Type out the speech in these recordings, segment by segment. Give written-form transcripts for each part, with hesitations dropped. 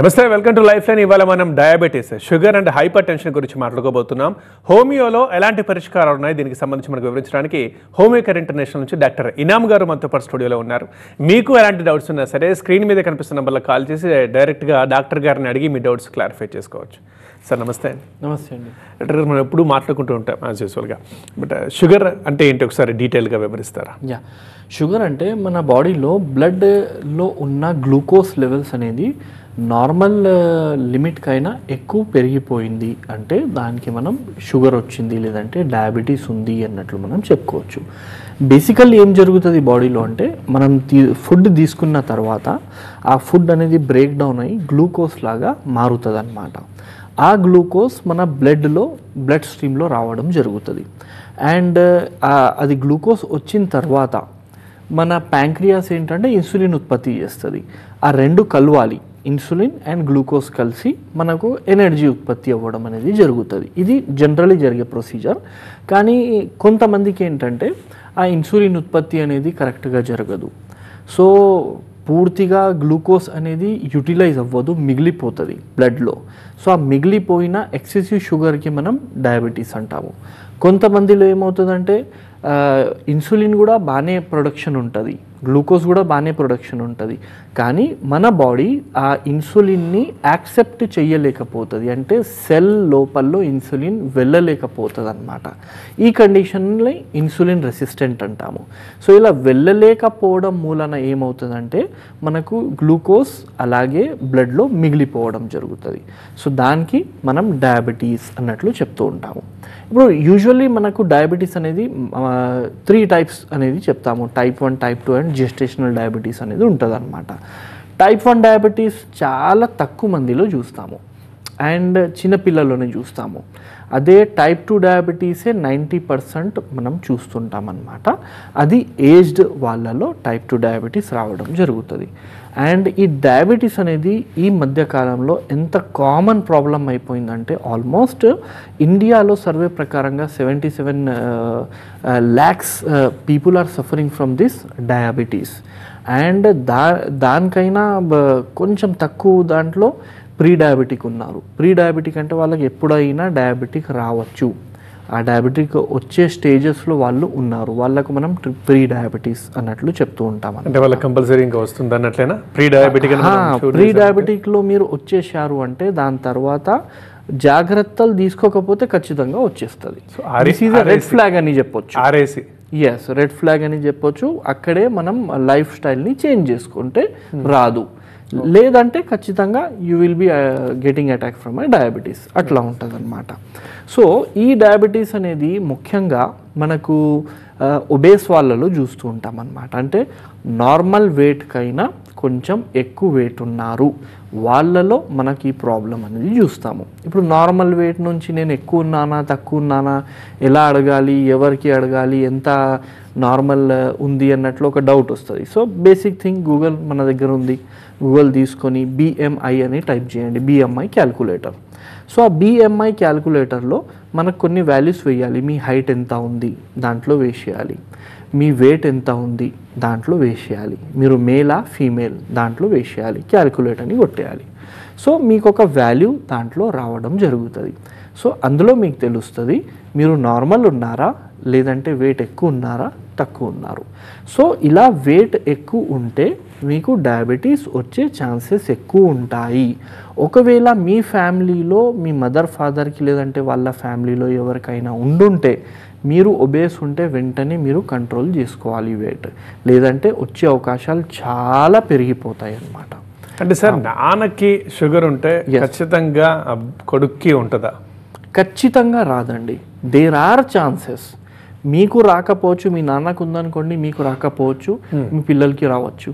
నమస్తే, welcome to life line. ఇవాళ మనం diabetes, sugar and hyper tension గురించి మాట్లాడుకోబోతున్నాం. హోమియోలో ఎలాంటి పరిష్కారాలు ఉన్నాయి దీనికి సంబంధించి మనకు వివరించడానికి హోమియో కేర్ ఇంటర్నేషనల్ నుంచి డాక్టర్ ఇనామ్ గారు మనతో పాటు స్టూడియోలో ఉన్నారు. మీకు ఎలాంటి డౌట్స్ ఉన్నా సరే స్క్రీన్ మీద కనిపిస్తున్న నెంబర్లో కాల్ చేసి డైరెక్ట్గా డాక్టర్ గారిని అడిగి మీ డౌట్స్ క్లారిఫై చేసుకోవచ్చు. సార్ నమస్తే అండి. నమస్తే అండి. డాక్టర్ గారు, మనం ఎప్పుడు మాట్లాడుకుంటూ ఉంటాం యాజ్ యూజువల్గా, బట్ షుగర్ అంటే ఏంటి ఒకసారి డీటెయిల్గా వివరిస్తారా? షుగర్ అంటే మన బాడీలో బ్లడ్లో ఉన్న గ్లూకోజ్ లెవెల్స్ అనేది నార్మల్ లిమిట్కైనా ఎక్కువ పెరిగిపోయింది అంటే దానికి మనం షుగర్ వచ్చింది లేదంటే డయాబెటీస్ ఉంది అన్నట్లు మనం చెప్పుకోవచ్చు. బేసికల్లీ ఏం జరుగుతుంది బాడీలో అంటే మనం ఫుడ్ తీసుకున్న తర్వాత ఆ ఫుడ్ అనేది బ్రేక్ డౌన్ అయ్యి గ్లూకోజ్ లాగా మారుతుంది అన్నమాట. ఆ గ్లూకోజ్ మన బ్లడ్ స్ట్రీమ్లో రావడం జరుగుతుంది. అండ్ అది గ్లూకోజ్ వచ్చిన తర్వాత మన ప్యాంక్రియాస్ ఏంటంటే ఇన్సులిన్ ఉత్పత్తి చేస్తుంది. ఆ రెండు కలవాలి, ఇన్సులిన్ అండ్ గ్లూకోజ్ కలిసి మనకు ఎనర్జీ ఉత్పత్తి అవ్వడం అనేది జరుగుతుంది. ఇది జనరల్లీ జరిగే ప్రొసీజర్. కానీ కొంతమందికి ఏంటంటే ఆ ఇన్సులిన్ ఉత్పత్తి అనేది కరెక్ట్గా జరగదు. సో పూర్తిగా గ్లూకోజ్ అనేది యూటిలైజ్ అవ్వదు, మిగిలిపోతుంది బ్లడ్లో. సో ఆ మిగిలిపోయిన ఎక్సెసివ్ షుగర్కి మనం డయాబెటీస్ అంటాము. కొంతమందిలో ఏమవుతుందంటే ఇన్సులిన్ కూడా బాగానే ప్రొడక్షన్ ఉంటుంది, గ్లూకోజ్ కూడా బాగానే ప్రొడక్షన్ ఉంటుంది, కానీ మన బాడీ ఆ ఇన్సులిన్ని యాక్సెప్ట్ చేయలేకపోతుంది. అంటే సెల్ లోపల్లో ఇన్సులిన్ వెళ్ళలేకపోతుంది అన్నమాట. ఈ కండిషన్ని ఇన్సులిన్ రెసిస్టెంట్ అంటాము. సో ఇలా వెళ్ళలేకపోవడం మూలన ఏమవుతుందంటే మనకు గ్లూకోజ్ అలాగే బ్లడ్లో మిగిలిపోవడం జరుగుతుంది. సో దానికి మనం డయాబెటీస్ అన్నట్లు చెప్తూ ఉంటాము. ఇప్పుడు యూజువల్లీ మనకు డయాబెటీస్ అనేది 3 టైప్స్ అనేది చెప్తాము. Type 1, type 2 and gestational diabetes అనేది ఉంటుంది అనమాట. టైప్ 1 డయాబెటీస్ చాలా తక్కువ మందిలో చూస్తాము అండ్ చిన్నపిల్లల్లోనే చూస్తాము. అదే టైప్ 2 డయాబెటీసే 90% మనం చూస్తుంటాం అన్నమాట. అది ఏజ్డ్ వాళ్ళలో టైప్ 2 డయాబెటీస్ రావడం జరుగుతుంది. అండ్ ఈ డయాబెటీస్ అనేది ఈ మధ్యకాలంలో ఎంత కామన్ ప్రాబ్లం అయిపోయిందంటే ఆల్మోస్ట్ ఇండియాలో సర్వే ప్రకారంగా 77 lakhs people are suffering from this diabetes. And దానికైనా కొంచెం తక్కువ దాంట్లో ప్రీ డయాబెటిక్ ఉన్నారు. ప్రీ డయాబెటిక్ అంటే వాళ్ళకి ఎప్పుడైనా డయాబెటిక్ రావచ్చు, ఆ డయాబెటిక్ వచ్చే స్టేజెస్లో వాళ్ళు ఉన్నారు, వాళ్ళకు మనం ప్రీ డయాబెటీస్ అన్నట్లు చెప్తూ ఉంటాం. అంటే వాళ్ళకి కంపల్సరీ ఇంకా వస్తుంది అన్నట్లేనా? ప్రీ డయాబెటిక్ ప్రీ డయాబెటిక్లో మీరు వచ్చేసారు అంటే దాని తర్వాత జాగ్రత్తలు తీసుకోకపోతే ఖచ్చితంగా వచ్చేస్తుంది. రెడ్ ఫ్లాగ్ అని చెప్పొచ్చు. రెడ్ ఫ్లాగ్ అని చెప్పొచ్చు. అక్కడే మనం లైఫ్ స్టైల్ని చేంజ్ చేసుకుంటే రాదు, లేదంటే ఖచ్చితంగా you will be getting attack from diabetes అట్లా ఉంటుంది అనమాట. సో ఈ డయాబెటీస్ అనేది ముఖ్యంగా మనకు ఒబేస్ వాళ్ళలో చూస్తూ ఉంటాం అన్నమాట. అంటే నార్మల్ వెయిట్కైనా కొంచెం ఎక్కువ వెయిట్ ఉన్నారు వాళ్ళలో మనకి ఈ ప్రాబ్లం అనేది చూస్తాము. ఇప్పుడు నార్మల్ వెయిట్ నుంచి నేను ఎక్కువ ఉన్నానా తక్కువ ఉన్నానా ఎలా అడగాలి, ఎవరికి అడగాలి, ఎంత నార్మల్ ఉంది అన్నట్లు ఒక డౌట్ వస్తుంది. సో బేసిక్ థింగ్ గూగుల్ మన దగ్గర ఉంది. గూగుల్ తీసుకొని BMI అని టైప్ చేయండి, BMI క్యాల్కులేటర్. సో ఆ BMI క్యాల్కులేటర్లో మనకు కొన్ని వాల్యూస్ వేయాలి. మీ హైట్ ఎంత ఉంది దాంట్లో వేసేయాలి, మీ వెయిట్ ఎంత ఉంది దాంట్లో వేసేయాలి, మీరు మేలా ఫీమేల్ దాంట్లో వేసేయాలి, క్యాల్కులేట్ అని కొట్టేయాలి. సో మీకు ఒక వాల్యూ దాంట్లో రావడం జరుగుతుంది. సో అందులో మీకు తెలుస్తుంది మీరు నార్మల్ ఉన్నారా లేదంటే వెయిట్ ఎక్కువ ఉన్నారా తక్కువ ఉన్నారు. సో ఇలా వెయిట్ ఎక్కువ ఉంటే మీకు డయాబెటీస్ వచ్చే ఛాన్సెస్ ఎక్కువ ఉంటాయి. ఒకవేళ మీ ఫ్యామిలీలో మీ మదర్ ఫాదర్కి లేదంటే వాళ్ళ ఫ్యామిలీలో ఎవరికైనా ఉండుంటే మీరు ఒబేస్ ఉంటే వెంటనే మీరు కంట్రోల్ చేసుకోవాలి వెయిట్, లేదంటే వచ్చే అవకాశాలు చాలా పెరిగిపోతాయి అన్నమాట. అంటే సార్, నాన్నకి షుగర్ ఉంటే ఖచ్చితంగా కొడుక్కి ఉంటుందా? ఖచ్చితంగా రాదండి. There are chances. మీకు రాకపోవచ్చు, మీ నాన్నకు ఉందనుకోండి మీకు రాకపోవచ్చు, మీ పిల్లలకి రావచ్చు.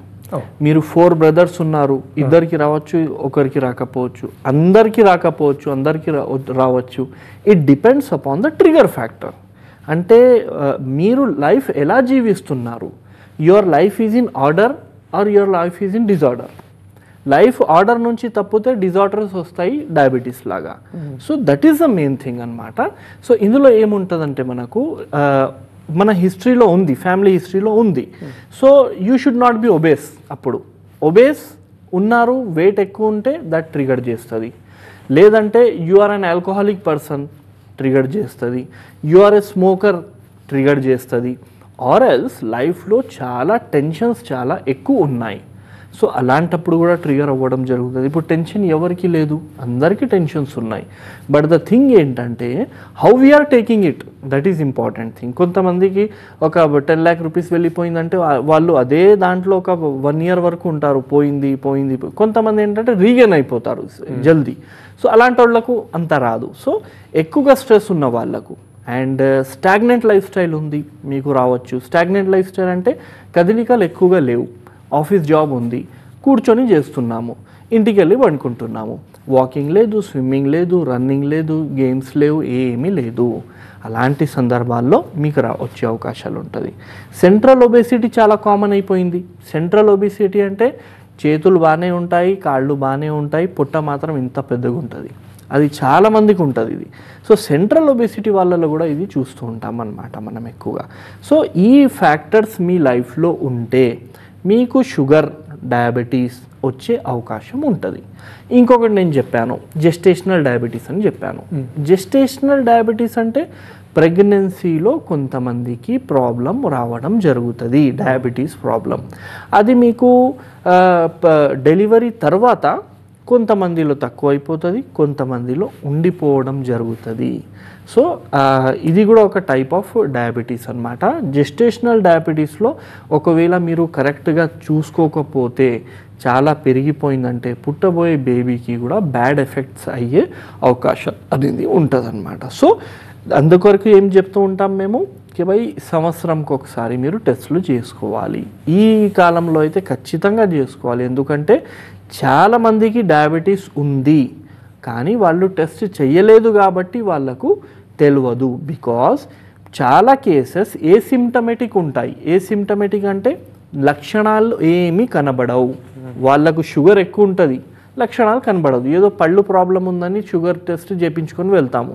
మీరు 4 brothers ఉన్నారు, ఇద్దరికి రావచ్చు, ఒకరికి రాకపోవచ్చు, అందరికీ రాకపోవచ్చు, అందరికీ రావచ్చు. It depends upon the trigger factor. అంటే మీరు లైఫ్ ఎలా జీవిస్తున్నారు, your life is in order or your life is in disorder. Life order నుంచి తప్పితే డిజార్డర్స్ వస్తాయి డయాబెటీస్ లాగా. So that is the main thing అనమాట. సో ఇందులో ఏముంటుందంటే మనకు మన హిస్టరీలో ఉంది, ఫ్యామిలీ హిస్టరీలో ఉంది. So you should not be obese. అప్పుడు ఒబేస్ ఉన్నారు, వెయిట్ ఎక్కువ ఉంటే దట్ ట్రిగర్ చేస్తుంది. లేదంటే you are an alcoholic person, trigger చేస్తుంది. You are a smoker, trigger చేస్తుంది. ఆర్ ఎల్స్ లైఫ్లో చాలా టెన్షన్స్ చాలా ఎక్కువ ఉన్నాయి, సో అలాంటప్పుడు కూడా ట్రిగర్ అవ్వడం జరుగుతుంది. ఇప్పుడు టెన్షన్ ఎవరికి లేదు, అందరికీ టెన్షన్స్ ఉన్నాయి. బట్ ద థింగ్ ఏంటంటే how we are taking it, that is important thing. కొంతమందికి ఒక 10 lakh rupees వెళ్ళిపోయిందంటే వాళ్ళు అదే దాంట్లో ఒక 1 year వరకు ఉంటారు, పోయింది. కొంతమంది ఏంటంటే రీగెయిన్ అయిపోతారు జల్దీ. సో అలాంటి వాళ్ళకు అంత రాదు. సో ఎక్కువగా స్ట్రెస్ ఉన్న వాళ్ళకు అండ్ స్టాగ్నెంట్ లైఫ్ స్టైల్ ఉంది మీకు రావచ్చు. స్టాగ్నెంట్ లైఫ్ స్టైల్ అంటే కదలికలు ఎక్కువగా లేవు, ఆఫీస్ జాబ్ ఉంది, కూర్చొని చేస్తున్నాము, ఇంటికి వెళ్ళి వండుకుంటున్నాము, వాకింగ్ లేదు, స్విమ్మింగ్ లేదు, రన్నింగ్ లేదు, గేమ్స్ లేవు, ఏమీ లేదు. అలాంటి సందర్భాల్లో మీకు వచ్చే అవకాశాలు ఉంటుంది. సెంట్రల్ ఒబేసిటీ చాలా కామన్ అయిపోయింది. సెంట్రల్ ఒబేసిటీ అంటే చేతులు బాగానే ఉంటాయి, కాళ్ళు బాగానే ఉంటాయి, పుట్ట మాత్రం ఇంత పెద్దగా ఉంటుంది. అది చాలామందికి ఉంటుంది ఇది. సో సెంట్రల్ ఒబేసిటీ వాళ్ళలో కూడా ఇది చూస్తూ ఉంటాం అన్నమాట మనం ఎక్కువగా. సో ఈ ఫ్యాక్టర్స్ మీ లైఫ్లో ఉంటే మీకు షుగర్, డయాబెటీస్ వచ్చే అవకాశం ఉంటుంది. ఇంకొకటి నేను చెప్పాను, జెస్టేషనల్ డయాబెటీస్ అని చెప్పాను. జెస్టేషనల్ డయాబెటీస్ అంటే ప్రెగ్నెన్సీలో కొంతమందికి ప్రాబ్లం రావడం జరుగుతుంది, డయాబెటీస్ ప్రాబ్లం. అది మీకు డెలివరీ తర్వాత కొంతమందిలో తక్కువ అయిపోతుంది, కొంతమందిలో ఉండిపోవడం జరుగుతుంది. సో ఇది కూడా ఒక టైప్ ఆఫ్ డయాబెటీస్ అన్నమాట. జెస్టేషనల్ డయాబెటీస్లో ఒకవేళ మీరు కరెక్ట్గా చూసుకోకపోతే చాలా పెరిగిపోయిందంటే పుట్టబోయే బేబీకి కూడా బ్యాడ్ ఎఫెక్ట్స్ అయ్యే అవకాశం అనేది ఉంటుంది అన్నమాట. సో అందుకొరకు ఏం చెప్తూ ఉంటాం మేము, సంవత్సరంకి ఒకసారి మీరు టెస్టులు చేసుకోవాలి. ఈ కాలంలో అయితే ఖచ్చితంగా చేసుకోవాలి. ఎందుకంటే చాలామందికి డయాబెటీస్ ఉంది కానీ వాళ్ళు టెస్ట్ చేయలేదు కాబట్టి వాళ్ళకు తెలియదు. బికాజ్ చాలా కేసెస్ ఏసిమ్టమేటిక్ ఉంటాయి. ఏసిమ్టమేటిక్ అంటే లక్షణాలు ఏమీ కనబడవు, వాళ్ళకు షుగర్ ఎక్కువ ఉంటుంది, లక్షణాలు కనబడదు. ఏదో పళ్ళు ప్రాబ్లం ఉందని షుగర్ టెస్ట్ చేయించుకొని వెళ్తాము,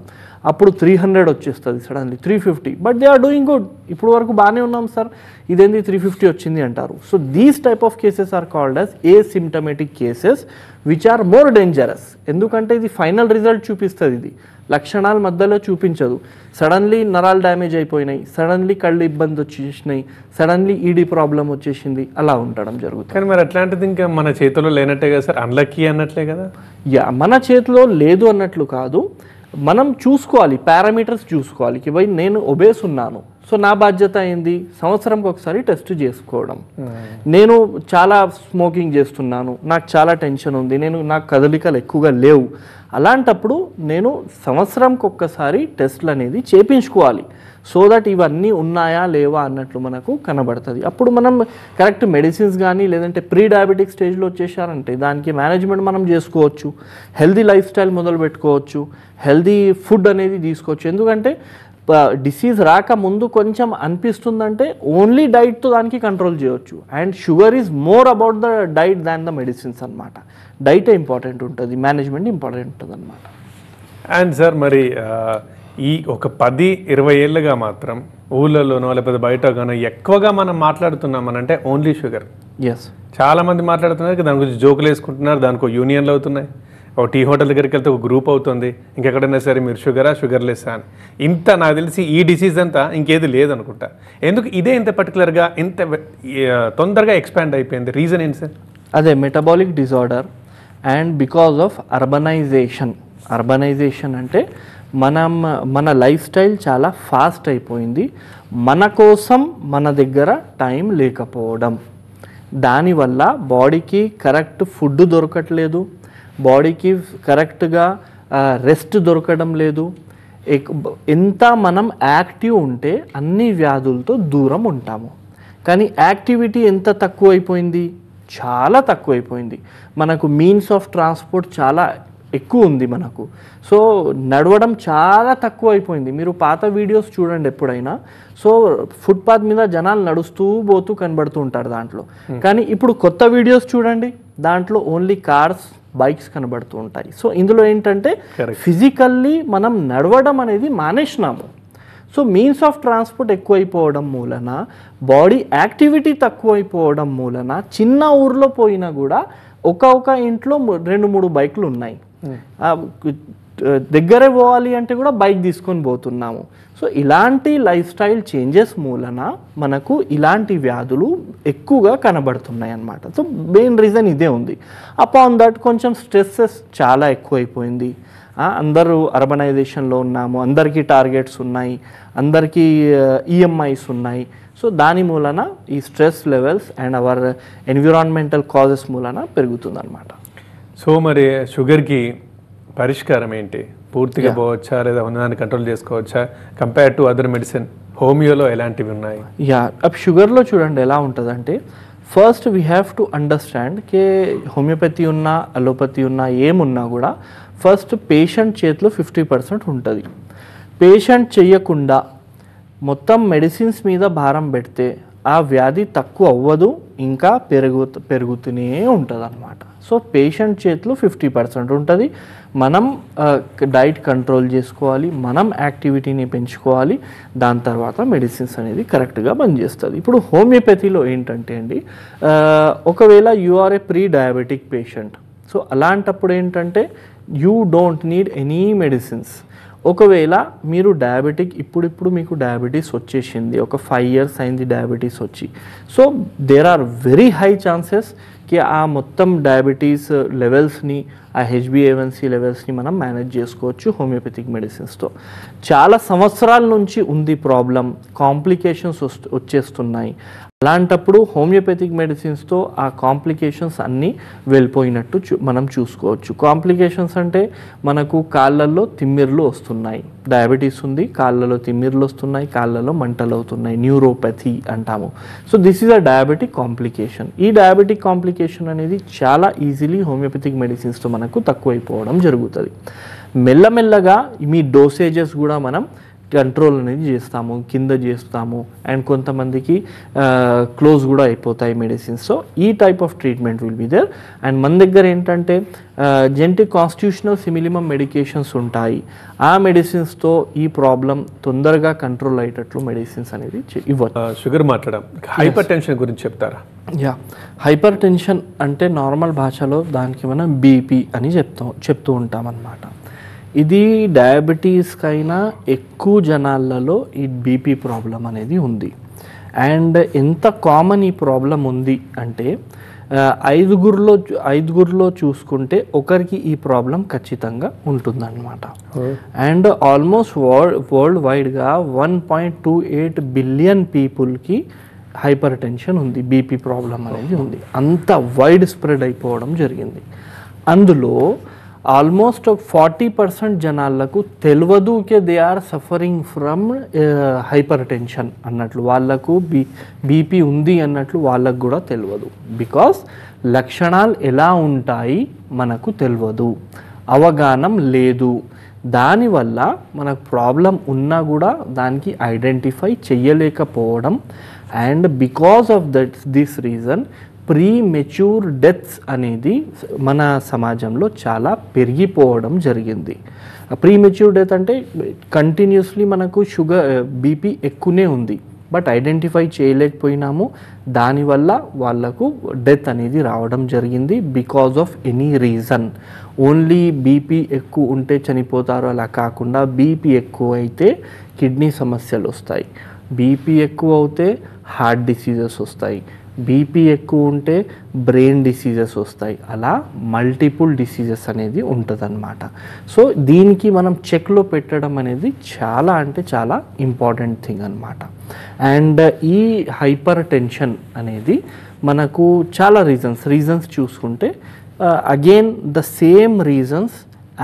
అప్పుడు 300 వచ్చేస్తుంది, suddenly 350, but they are doing good, ఇప్పుడు వరకు బాగానే ఉన్నాం సార్, ఇదేంది 350 వచ్చింది అంటారు. So these type of cases are called as asymptomatic cases which are more dangerous. ఎందుకంటే ఇది ఫైనల్ రిజల్ట్ చూపిస్తుంది, ఇది లక్షణాల మధ్యలో చూపించదు. సడన్లీ నరాలు డ్యామేజ్ అయిపోయినాయి, సడన్లీ కళ్ళు ఇబ్బంది వచ్చేసినాయి, సడన్లీ ఈడీ ప్రాబ్లం వచ్చేసింది, అలా ఉండడం జరుగుతుంది. కానీ మరి అట్లాంటిది ఇంకా మన చేతిలో లేనట్టే కదా సార్, అన్లక్కీ అన్నట్లే కదా. మన చేతిలో లేదు అన్నట్లు కాదు, మనం చూసుకోవాలి, పారామీటర్స్ చూసుకోవాలి. నేను ఒబేస్ ఉన్నాను, సో నా బాధ్యత ఏంది, సంవత్సరంకి ఒకసారి టెస్ట్ చేసుకోవడం. నేను చాలా స్మోకింగ్ చేస్తున్నాను, నాకు చాలా టెన్షన్ ఉంది, నాకు కదలికలు ఎక్కువగా లేవు, అలాంటప్పుడు నేను సంవత్సరంకి ఒక్కసారి టెస్ట్లు అనేది చేయించుకోవాలి. సో దట్ ఇవన్నీ ఉన్నాయా లేవా అన్నట్లు మనకు కనబడుతుంది. అప్పుడు మనం కరెక్ట్ మెడిసిన్స్ కానీ లేదంటే ప్రీ డయాబెటిక్ స్టేజ్లో వచ్చేసారంటే దానికి మేనేజ్మెంట్ మనం చేసుకోవచ్చు, హెల్దీ లైఫ్ స్టైల్ మొదలు పెట్టుకోవచ్చు, హెల్దీ ఫుడ్ అనేది తీసుకోవచ్చు. ఎందుకంటే డిసీజ్ రాకముందు కొంచెం అనిపిస్తుందంటే ఓన్లీ డైట్తో దానికి కంట్రోల్ చేయవచ్చు. And sugar is more about the diet than the medicines అనమాట. డైటే ఇంపార్టెంట్ ఉంటుంది, మేనేజ్మెంట్ ఇంపార్టెంట్ ఉంటుంది అనమాట. అండ్ సార్ మరి ఈ ఒక 10-20 ఏళ్ళుగా మాత్రం ఊళ్ళలోనో లేకపోతే బయట గానో ఎక్కువగా మనం మాట్లాడుతున్నామనంటే ఓన్లీ షుగర్. ఎస్, చాలామంది మాట్లాడుతున్నారు, దాని గురించి జోకులు వేసుకుంటున్నారు, దానికి యూనియన్లు అవుతున్నాయి, ఒక టీ హోటల్ దగ్గరికి వెళ్తే ఒక గ్రూప్ అవుతుంది, ఇంకెక్కడైనా సరే మీరు షుగర్లెస్ అని. ఇంత నాకు తెలిసి ఈ డిసీజ్ అంతా ఇంకేది లేదనుకుంటా. ఎందుకు ఇదే ఇంత పర్టికులర్గా ఇంత తొందరగా ఎక్స్పాండ్ అయిపోయింది, రీజన్ ఏంటి సార్? అదే metabolic disorder and because of urbanization. Urbanization అంటే మన లైఫ్ స్టైల్ చాలా ఫాస్ట్ అయిపోయింది, మన కోసం మన దగ్గర టైం లేకపోవడం, దానివల్ల బాడీకి కరెక్ట్ ఫుడ్ దొరకట్లేదు, బాడీకి కరెక్ట్గా రెస్ట్ దొరకడం లేదు. ఎంత మనం యాక్టివ్ ఉంటే అన్ని వ్యాధులతో దూరం ఉంటాము, కానీ యాక్టివిటీ ఎంత తక్కువైపోయింది, చాలా తక్కువైపోయింది. మనకు మీన్స్ ఆఫ్ ట్రాన్స్పోర్ట్ చాలా ఎక్కువ ఉంది మనకు, సో నడవడం చాలా తక్కువ అయిపోయింది. మీరు పాత వీడియోస్ చూడండి ఎప్పుడైనా, సో ఫుట్పాత్ మీద జనాలు నడుస్తూ పోతూ కనబడుతూ ఉంటారు దాంట్లో. కానీ ఇప్పుడు కొత్త వీడియోస్ చూడండి, దాంట్లో ఓన్లీ కార్స్, బైక్స్ కనబడుతూ ఉంటాయి. సో ఇందులో ఏంటంటే ఫిజికల్లీ మనం నడవడం అనేది మానేసినాము. సో మీన్స్ ఆఫ్ ట్రాన్స్పోర్ట్ ఎక్కువైపోవడం మూలన, బాడీ యాక్టివిటీ తక్కువైపోవడం మూలన చిన్న ఊర్లో పోయినా కూడా ఒక ఇంట్లో 2-3 బైకులు ఉన్నాయి. దగ్గరే పోవాలి అంటే కూడా బైక్ తీసుకొని పోతున్నాము. సో ఇలాంటి లైఫ్ స్టైల్ చేంజెస్ మూలన మనకు ఇలాంటి వ్యాధులు ఎక్కువగా కనబడుతున్నాయి అన్నమాట. సో మెయిన్ రీజన్ ఇదే ఉంది. అపాన్ దట్ కొంచెం స్ట్రెస్సెస్ చాలా ఎక్కువైపోయింది. అందరూ అర్బనైజేషన్లో ఉన్నాము, అందరికీ టార్గెట్స్ ఉన్నాయి, అందరికీ ఈఎంఐస్ ఉన్నాయి. సో దాని మూలన ఈ stress levels and hour environmental causes మూలన పెరుగుతుందన్నమాట. సో మరి షుగర్కి పరిష్కారం ఏంటి? పూర్తిగా పోవచ్చా లేదా ఉన్నదాన్ని కంట్రోల్ చేసుకోవచ్చా? కంపేర్ టు అదర్ మెడిసిన్ హోమియోలో ఎలాంటివి ఉన్నాయి? షుగర్లో చూడండి ఎలా ఉంటుందంటే, first we have to understand K homeopathy ఉన్నా అలోపతి ఉన్నా ఏమున్నా కూడా ఫస్ట్ పేషెంట్ చేతిలో 50% ఉంటుంది. పేషెంట్ చెయ్యకుండా మొత్తం మెడిసిన్స్ మీద భారం పెడితే ఆ వ్యాధి తక్కువ అవ్వదు, ఇంకా పెరుగుతూనే ఉంటుంది అన్నమాట. సో పేషెంట్ చేతిలో 50% ఉంటుంది. మనం డైట్ కంట్రోల్ చేసుకోవాలి, మనం యాక్టివిటీని పెంచుకోవాలి, దాని తర్వాత మెడిసిన్స్ అనేది కరెక్ట్గా పనిచేస్తుంది. ఇప్పుడు హోమియోపతిలో ఏంటంటే అండి, ఒకవేళ you are a pre diabetic patient, so అలాంటప్పుడు ఏంటంటే you don't need any medicines. ఒకవేళ మీరు డయాబెటిక్ ఇప్పుడు మీకు డయాబెటీస్ వచ్చేసింది, ఒక 5 years అయింది డయాబెటీస్ వచ్చి, so there are very high chances కి ఆ మొత్తం డయాబెటీస్ లెవెల్స్ని, ఆ HbA1c లెవెల్స్ని మనం మేనేజ్ చేసుకోవచ్చు హోమియోపతిక్ మెడిసిన్స్తో. చాలా సంవత్సరాల నుంచి ఉంది ప్రాబ్లం, కాంప్లికేషన్స్ వచ్చేస్తున్నాయి. అలాంటప్పుడు హోమియోపతిక్ మెడిసిన్స్తో ఆ కాంప్లికేషన్స్ అన్నీ వెళ్ళిపోయినట్టు మనం చూసుకోవచ్చు. కాంప్లికేషన్స్ అంటే మనకు కాళ్ళల్లో తిమ్మిర్లు వస్తున్నాయి, డయాబెటీస్ ఉంది, కాళ్ళలో తిమ్మిర్లు వస్తున్నాయి, కాళ్ళలో మంటలు అవుతున్నాయి, న్యూరోపతి అంటాము. So this is a diabetic complication. ఈ డయాబెటిక్ కాంప్లికేషన్ అనేది చాలా ఈజీలీ హోమియోపతిక్ మెడిసిన్స్తో మనకు తక్కువైపోవడం జరుగుతుంది. మెల్లమెల్లగా మీ డోసేజెస్ కూడా మనం కంట్రోల్ అనేది చేస్తాము, కింద చేస్తాము, అండ్ కొంతమందికి క్లోజ్ కూడా అయిపోతాయి మెడిసిన్స్. సో ఈ type of treatment will be there. And మన దగ్గర ఏంటంటే జెనెటిక్ కాన్స్టిట్యూషనల్ సిమిలిమం మెడికేషన్స్ ఉంటాయి. ఆ మెడిసిన్స్తో ఈ ప్రాబ్లం తొందరగా కంట్రోల్ అయ్యేటట్లు మెడిసిన్స్ అనేది ఇవ్వచ్చు. షుగర్ మాట్లాడడం, హైపర్ టెన్షన్ గురించి చెప్తారా? హైపర్ టెన్షన్ అంటే నార్మల్ భాషలో దానికి మనం బీపీ అని చెప్తూ ఉంటాం అన్నమాట. ఇది డయాబెటీస్కైనా ఎక్కువ జనాలలో ఈ బీపీ ప్రాబ్లం అనేది ఉంది. అండ్ ఎంత కామన్ ఈ ప్రాబ్లం ఉంది అంటే, ఐదుగురిలో చూసుకుంటే ఒకరికి ఈ ప్రాబ్లం ఖచ్చితంగా ఉంటుందన్నమాట. అండ్ ఆల్మోస్ట్ వరల్డ్ వైడ్గా 1.28 బిలియన్ పీపుల్కి హైపర్ టెన్షన్ ఉంది, బీపీ ప్రాబ్లం అనేది ఉంది. అంత వైడ్ స్ప్రెడ్ అయిపోవడం జరిగింది. అందులో ఆల్మోస్ట్ 40% జనాలకు తెలియదు కే they are suffering from hypertension అన్నట్లు, వాళ్ళకు బీపీ ఉంది అన్నట్లు వాళ్ళకు కూడా తెలియదు. బికాస్ లక్షణాలు ఎలా ఉంటాయి మనకు తెలియదు, అవగాహన లేదు. దానివల్ల మనకు ప్రాబ్లం ఉన్నా కూడా దానికి ఐడెంటిఫై చెయ్యలేకపోవడం. And because of this reason premature deaths అనేది మన సమాజంలో చాలా పెరిగిపోవడం జరిగింది. ప్రీమెచ్యూర్ డెత్ అంటే కంటిన్యూస్లీ మనకు బీపీ ఎక్కువనే ఉంది, బట్ ఐడెంటిఫై చేయలేకపోయినాము, దానివల్ల వాళ్ళకు డెత్ అనేది రావడం జరిగింది. Because of any reason. Only BP ఎక్కువ ఉంటే చనిపోతారు అలా కాకుండా, బీపీ ఎక్కువ అయితే కిడ్నీ సమస్యలు వస్తాయి, బీపీ ఎక్కువ అవుతే హార్ట్ డిసీజెస్ వస్తాయి, బీపీ ఎక్కువ ఉంటే బ్రెయిన్ డిసీజెస్ వస్తాయి, అలా మల్టిపుల్ డిసీజెస్ అనేది ఉంటుందన్నమాట. సో దీనికి మనం చెక్లో పెట్టడం అనేది చాలా అంటే చాలా ఇంపార్టెంట్ థింగ్ అన్నమాట. అండ్ ఈ హైపర్ టెన్షన్ అనేది మనకు చాలా రీజన్స్ చూసుకుంటే again the same reasons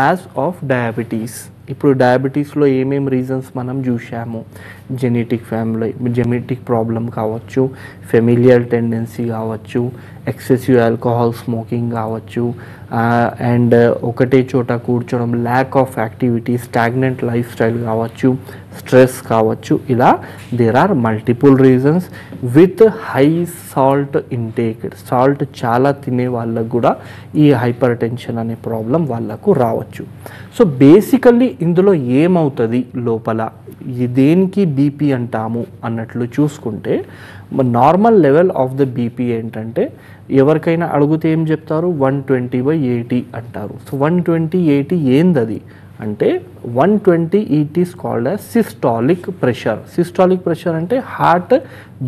as of diabetes. ఇప్పుడు డయాబెటీస్లో ఏమేమి రీజన్స్ మనం చూసాము, జెనెటిక్ ప్రాబ్లం కావచ్చు, ఫెమిలియల్ టెండెన్సీ కావచ్చు, ఎక్సెసివ్ ఆల్కహాల్ స్మోకింగ్ కావచ్చు, అండ్ ఒకటే చోట కూర్చోవడం, lack of activity, stagnant lifestyle కావచ్చు, స్ట్రెస్ కావచ్చు. ఇలా there are multiple reasons. With high salt intake, salt చాలా తినే వాళ్ళకు కూడా ఈ హైపర్ టెన్షన్ అనే ప్రాబ్లం వాళ్ళకు రావచ్చు. సో బేసికల్లీ ఇందులో ఏమవుతుంది లోపల, దేనికి బీపీ అంటాము అన్నట్లు చూసుకుంటే normal level of the BP ఏంటంటే ఎవరికైనా అడిగితే ఏం చెప్తారు 120/80 అంటారు. సో 120/80 ఏందది అంటే 120 it is called as systolic pressure. Systolic pressure అంటే హార్ట్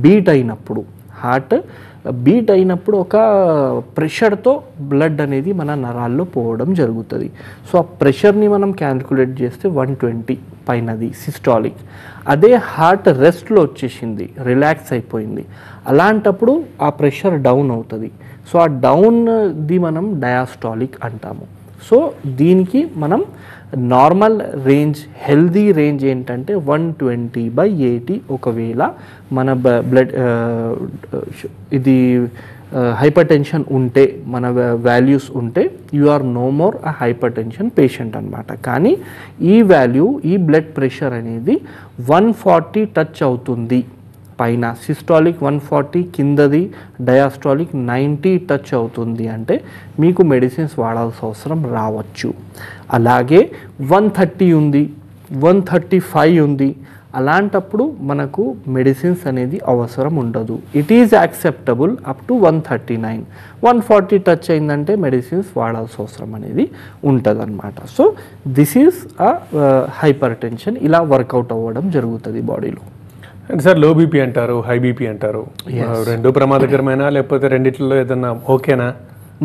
బీట్ అయినప్పుడు ఒక ప్రెషర్తో బ్లడ్ అనేది మన నరాల్లో పోవడం జరుగుతుంది. సో ఆ ప్రెషర్ని మనం క్యాల్కులేట్ చేస్తే 120 పైనది సిస్టాలిక్. అదే హార్ట్ రెస్ట్లో వచ్చేసింది, రిలాక్స్ అయిపోయింది, అలాంటప్పుడు ఆ ప్రెషర్ డౌన్ అవుతుంది. సో ఆ డౌన్ది మనం డయాస్టాలిక్ అంటాము. సో దీనికి మనం నార్మల్ రేంజ్, హెల్దీ రేంజ్ ఏంటంటే 120/80. ఒకవేళ మన బ్లడ్ ఇది హైపర్ టెన్షన్ ఉంటే, మన వాల్యూస్ ఉంటే you are no more a hypertension patient అనమాట. కానీ ఈ వాల్యూ, ఈ బ్లడ్ ప్రెషర్ అనేది 140 టచ్ అవుతుంది పైన, సిస్టాలిక్ 140, కిందది డయాస్టాలిక్ 90 టచ్ అవుతుంది అంటే మీకు మెడిసిన్స్ వాడాల్సిన అవసరం రావచ్చు. అలాగే 130 ఉంది, 135 ఉంది, అలాంటప్పుడు మనకు మెడిసిన్స్ అనేది అవసరం ఉండదు. It is acceptable up to 139. 140 touch అయిందంటే మెడిసిన్స్ వాడాల్సిన అవసరం అనేది ఉంటుంది అనమాట. So this is a hyper tension. ఇలా వర్కౌట్ అవ్వడం జరుగుతుంది బాడీలో. అంటే సార్ లో బీపీ అంటారు, హై బీపీ అంటారు, రెండు ప్రమాదకరమైనా లేకపోతే రెండిట్లో ఏదన్నా ఓకేనా?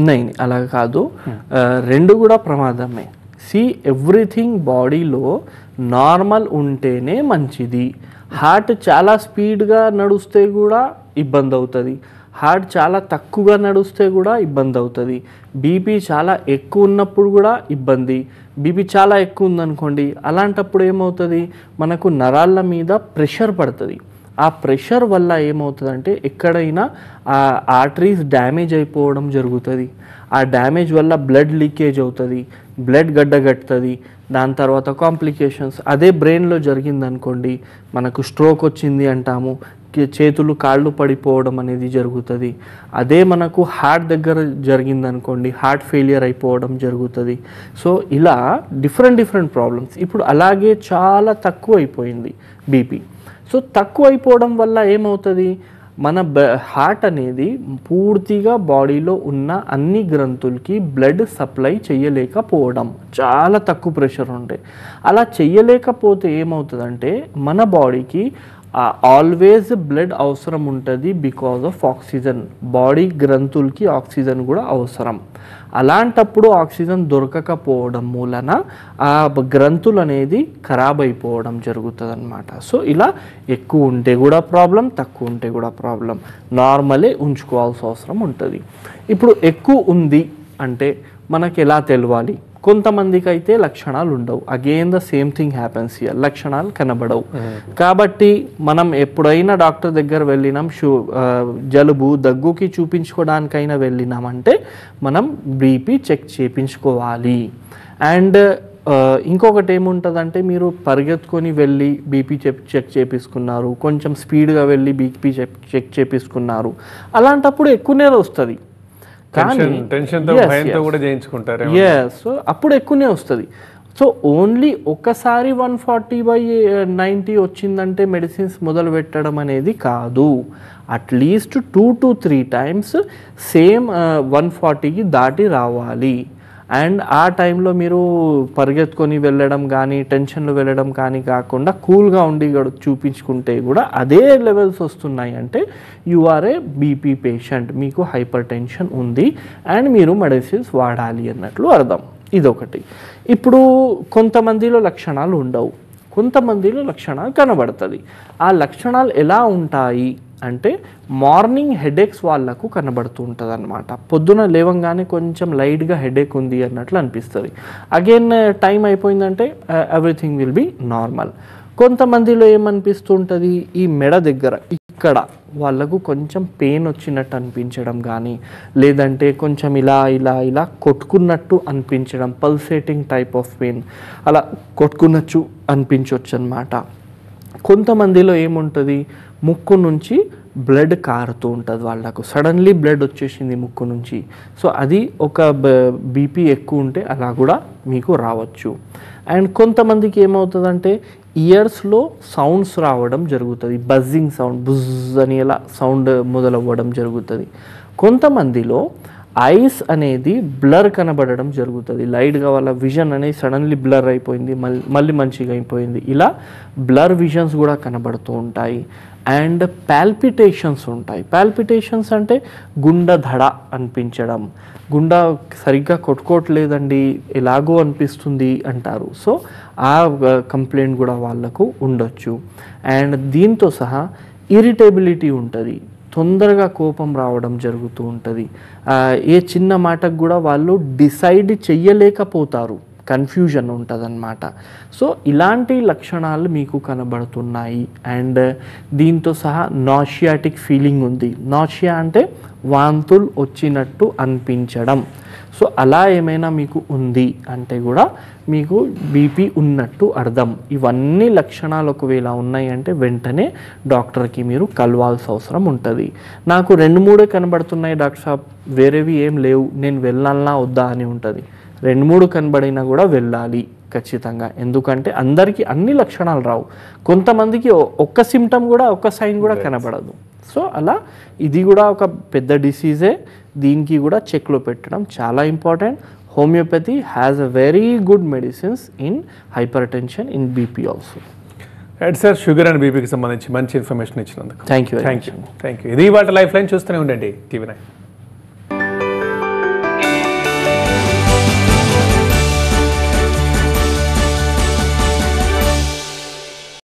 నై, అలా కాదు, రెండు కూడా ప్రమాదమే. సి ఎవ్రీథింగ్ బాడీలో నార్మల్ ఉంటేనే మంచిది. హార్ట్ చాలా స్పీడ్గా నడుస్తే కూడా ఇబ్బంది అవుతుంది, హార్ట్ చాలా తక్కువగా నడుస్తే కూడా ఇబ్బంది అవుతుంది. బీపీ చాలా ఎక్కువ ఉన్నప్పుడు కూడా ఇబ్బంది. బీపీ చాలా ఎక్కువ ఉందనుకోండి, అలాంటప్పుడు ఏమవుతుంది, మనకు నరాల మీద ప్రెషర్ పడుతుంది. ఆ ప్రెషర్ వల్ల ఏమవుతుందంటే ఎక్కడైనా ఆ ఆర్టరీస్ డ్యామేజ్ అయిపోవడం జరుగుతుంది. ఆ డ్యామేజ్ వల్ల బ్లడ్ లీకేజ్ అవుతుంది, బ్లడ్ గడ్డగట్టుతుంది. దాని తర్వాత కాంప్లికేషన్స్. అదే బ్రెయిన్లో జరిగిందనుకోండి, మనకు స్ట్రోక్ వచ్చింది అంటాము, చేతులు కాళ్ళు పడిపోవడం అనేది జరుగుతుంది. అదే మనకు హార్ట్ దగ్గర జరిగిందనుకోండి, హార్ట్ ఫెయిలియర్ అయిపోవడం జరుగుతుంది. సో ఇలా డిఫరెంట్ ప్రాబ్లమ్స్. ఇప్పుడు అలాగే చాలా తక్కువ అయిపోయింది బీపీ. సో తక్కువ అయిపోవడం వల్ల ఏమవుతుంది, మన హార్ట్ అనేది పూర్తిగా బాడీలో ఉన్న అన్ని గ్రంథులకి బ్లడ్ సప్లై చేయలేకపోవడం, చాలా తక్కువ ప్రెషర్ ఉండే. అలా చేయలేకపోతే ఏమవుతుందంటే మన బాడీకి ఆల్వేస్ బ్లడ్ అవసరం ఉంటుంది బికాజ్ ఆఫ్ ఆక్సిజన్. బాడీ గ్రంథులకి ఆక్సిజన్ కూడా అవసరం. అలాంటప్పుడు ఆక్సిజన్ దొరకకపోవడం మూలన ఆ గ్రంథులు అనేది ఖరాబ్ అయిపోవడం జరుగుతుంది అనమాట. సో ఇలా ఎక్కువ ఉంటే కూడా ప్రాబ్లం, తక్కువ ఉంటే కూడా ప్రాబ్లం. నార్మలే ఉంచుకోవాల్సిన అవసరం ఉంటుంది. ఇప్పుడు ఎక్కువ ఉంది అంటే మనకి ఎలా తెలవాలి? కొంతమందికి అయితే లక్షణాలు ఉండవు. Again the same thing happens here, లక్షణాలు కనబడవు. కాబట్టి మనం ఎప్పుడైనా డాక్టర్ దగ్గర వెళ్ళినాం, జలుబు దగ్గుకి చూపించుకోవడానికైనా వెళ్ళినామంటే మనం బీపీ చెక్ చేయించుకోవాలి. అండ్ ఇంకొకటి ఏముంటుందంటే, మీరు పరిగెత్తుకొని వెళ్ళి బీపీ చెక్ చేపించుకున్నారు, కొంచెం స్పీడ్గా వెళ్ళి బీపీ చెక్ చేపించుకున్నారు, అలాంటప్పుడు ఎక్కువనే వస్తుంది. కానీ అప్పుడు ఎక్కువనే వస్తుంది. సో ఓన్లీ ఒక్కసారి 140/90 వచ్చిందంటే మెడిసిన్స్ మొదలు పెట్టడం అనేది కాదు. అట్లీస్ట్ 2 to 3 times సేమ్ 140కి దాటి రావాలి. అండ్ ఆ టైంలో మీరు పరిగెత్తుకొని వెళ్ళడం కానీ, టెన్షన్లో వెళ్ళడం కానీ కాకుండా కూల్గా ఉండి చూపించుకుంటే కూడా అదే లెవెల్స్ వస్తున్నాయి అంటే you are a BP patient, మీకు హైపర్ టెన్షన్ ఉంది అండ్ మీరు మెడిసిన్స్ వాడాలి అన్నట్లు అర్థం. ఇదొకటి. ఇప్పుడు కొంతమందిలో లక్షణాలు ఉండవు, కొంతమందిలో లక్షణాలు కనబడుతుంది. ఆ లక్షణాలు ఎలా ఉంటాయి అంటే మార్నింగ్ హెడేక్స్ వాళ్ళకు కనబడుతూ ఉంటుంది అనమాట. పొద్దున లేవంగానే కొంచెం లైట్గా హెడేక్ ఉంది అన్నట్లు అనిపిస్తుంది. అగైన్ టైం అయిపోయిందంటే ఎవ్రీథింగ్ విల్ బి నార్మల్. కొంతమందిలో ఏమనిపిస్తుంటుంది, ఈ మెడ దగ్గర ఇక్కడ వాళ్ళకు కొంచెం పెయిన్ వచ్చినట్టు అనిపించడం కానీ, లేదంటే కొంచెం ఇలా ఇలా ఇలా కొట్టుకున్నట్టు అనిపించడం, పల్సేటింగ్ టైప్ ఆఫ్ పెయిన్, అలా కొట్టుకున్నట్టు అనిపించవచ్చు అన్నమాట. కొంతమందిలో ఏముంటుంది, ముక్కు నుంచి బ్లడ్ కారుతూ ఉంటుంది వాళ్ళకు, సడన్లీ బ్లడ్ వచ్చేసింది ముక్కు నుంచి. సో అది ఒక బీపీ ఎక్కువ ఉంటే అలా కూడా మీకు రావచ్చు. అండ్ కొంతమందికి ఏమవుతుందంటే ఇయర్స్లో సౌండ్స్ రావడం జరుగుతుంది, బజ్జింగ్ సౌండ్, బుజ్ అని ఇలా సౌండ్ మొదలవ్వడం జరుగుతుంది. కొంతమందిలో ఐస్ అనేది బ్లర్ కనబడడం జరుగుతుంది, లైట్గా వాళ్ళ విజన్ అనేది సడన్లీ బ్లర్ అయిపోయింది, మళ్ళీ మంచిగా అయిపోయింది, ఇలా బ్లర్ విజన్స్ కూడా కనబడుతూ ఉంటాయి. అండ్ పాల్పిటేషన్స్ ఉంటాయి. పాల్పిటేషన్స్ అంటే గుండె దడ అనిపించడం, గుండె సరిగ్గా కొట్టుకోవట్లేదండి ఎలాగో అనిపిస్తుంది అంటారు. సో ఆ కంప్లైంట్ కూడా వాళ్ళకు ఉండొచ్చు. అండ్ దీంతో సహా ఇరిటేబిలిటీ ఉంటుంది, తొందరగా కోపం రావడం జరుగుతూ ఉంటుంది. ఏ చిన్న మాటకు కూడా వాళ్ళు డిసైడ్ చెయ్యలేకపోతారు, కన్ఫ్యూజన్ ఉంటుందన్నమాట. సో ఇలాంటి లక్షణాలు మీకు కనబడుతున్నాయి. అండ్ దీంతో సహా నాషియాటిక్ ఫీలింగ్ ఉంది. నాషియా అంటే వాంతులు వచ్చినట్టు అనిపించడం. సో అలా ఏమైనా మీకు ఉంది అంటే కూడా మీకు బీపీ ఉన్నట్టు అర్థం. ఇవన్నీ లక్షణాలు ఒకవేళ ఉన్నాయి అంటే వెంటనే డాక్టర్కి మీరు కలవాల్సిన అవసరం ఉంటుంది. నాకు 2-3 కనబడుతున్నాయి డాక్టర్ సాబ్, వేరేవి ఏం లేవు, నేను వెళ్ళాలన్నా వద్దా అని ఉంటుంది. 2-3 కనబడినా కూడా వెళ్ళాలి ఖచ్చితంగా. ఎందుకంటే అందరికీ అన్ని లక్షణాలు రావు, కొంతమందికి ఒక్క సిమ్టమ్ కూడా ఒక్క సైన్ కూడా కనబడదు. సో అలా ఇది కూడా ఒక పెద్ద డిసీజే, దీనికి కూడా చెక్లో పెట్టడం చాలా important. Homeopathy has a very good medicines in hypertension, in BP also. Right sir, sugar and బీపీకి సంబంధించి మంచి ఇన్ఫర్మేషన్ ఇచ్చినందుకు థ్యాంక్ యూ. ఇది ఇవాళ లైఫ్ లైన్. చూస్తూనే ఉండండి TV9.